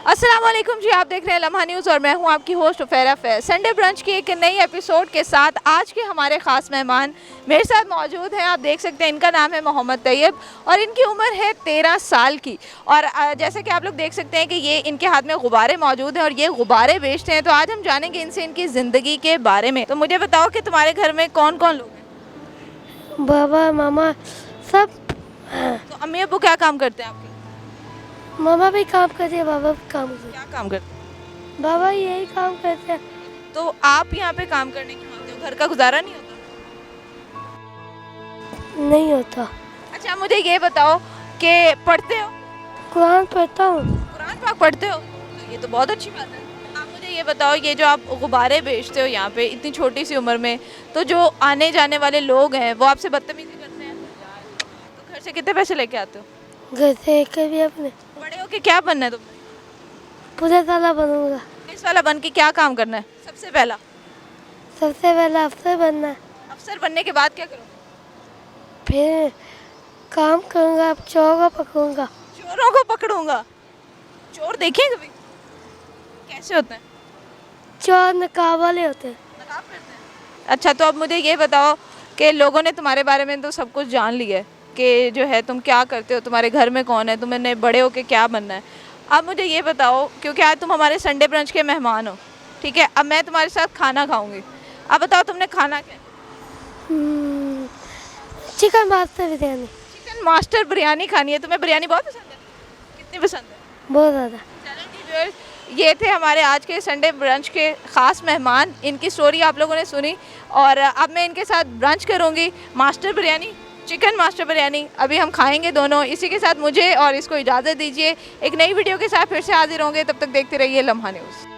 अस्सलाम वालेकुम जी, आप देख रहे हैं लम्हा न्यूज़ और मैं हूं आपकी होस्ट उफैरा फैज़। संडे ब्रंच की एक नई एपिसोड के साथ आज के हमारे ख़ास मेहमान मेरे साथ मौजूद हैं। आप देख सकते हैं इनका नाम है मोहम्मद तैयब और इनकी उम्र है 13 साल की। और जैसे कि आप लोग देख सकते हैं कि ये इनके हाथ में गुब्बारे मौजूद हैं और ये गुब्बारे बेचते हैं। तो आज हम जानेंगे इनसे इनकी ज़िंदगी के बारे में। तो मुझे बताओ कि तुम्हारे घर में कौन कौन लोग हैं? बाबा मामा सब। तो अम्मी अब्बू क्या काम करते हैं आपके? मामा भी काम करते हैं, बाबा भी काम करते क्या काम करते हैं? हैं, बाबा यही काम करते हैं। तो आप यहाँ पे काम करने क्यों आते हो? घर का गुजारा नहीं होता? नहीं होता। अच्छा, मुझे ये बताओ कि पढ़ते हो? कुरान पढ़ता हूँ। कुरान पाक पढ़ते हो? तो ये तो बहुत अच्छी बात है। आप मुझे ये बताओ, ये जो आप गुब्बारे बेचते हो यहाँ पे इतनी छोटी सी उम्र में, तो जो आने जाने वाले लोग हैं वो आपसे बदतमीजी करते हैं? तो घर से कितने पैसे लेके आते हो? घर से एक भी अपने बड़े होके क्या बनना है तुम्हें? पुलिस वाला बनूंगा। पुलिस वाला बन के क्या काम करना है सबसे पहला? सबसे पहले अफसर बनना है, अफसर बनने के बाद क्या करोगे? फिर काम करूँगा, अब चोर को पकड़ूंगा। चोरों को पकड़ूंगा। चोर देखे हैं कभी? कैसे होते हैं? चोर नकाब वाले होते हैं। नकाब पहनते हैं? अच्छा, तो अब मुझे ये बताओ कि लोगों ने तुम्हारे बारे में तो सब कुछ जान लिया है कि जो है तुम क्या करते हो, तुम्हारे घर में कौन है, तुम्हें बड़े होके क्या बनना है। अब मुझे ये बताओ, क्योंकि आज तुम हमारे संडे ब्रंच के मेहमान हो, ठीक है? अब मैं तुम्हारे साथ खाना खाऊंगी। अब बताओ तुमने खाना क्या? Chicken master biryani. Chicken master biryani खानी है। तुम्हें बिरयानी बहुत पसंद है? कितनी पसंद है? बहुत ज़्यादा। चलो जी व्यूअर्स, ये थे हमारे आज के संडे ब्रंच के ख़ास मेहमान। इनकी स्टोरी आप लोगों ने सुनी और अब मैं इनके साथ ब्रंच करूँगी। Master biryani, chicken master biryani अभी हम खाएंगे दोनों। इसी के साथ मुझे और इसको इजाज़त दीजिए। एक नई वीडियो के साथ फिर से हाजिर होंगे, तब तक देखते रहिए लम्हा न्यूज़।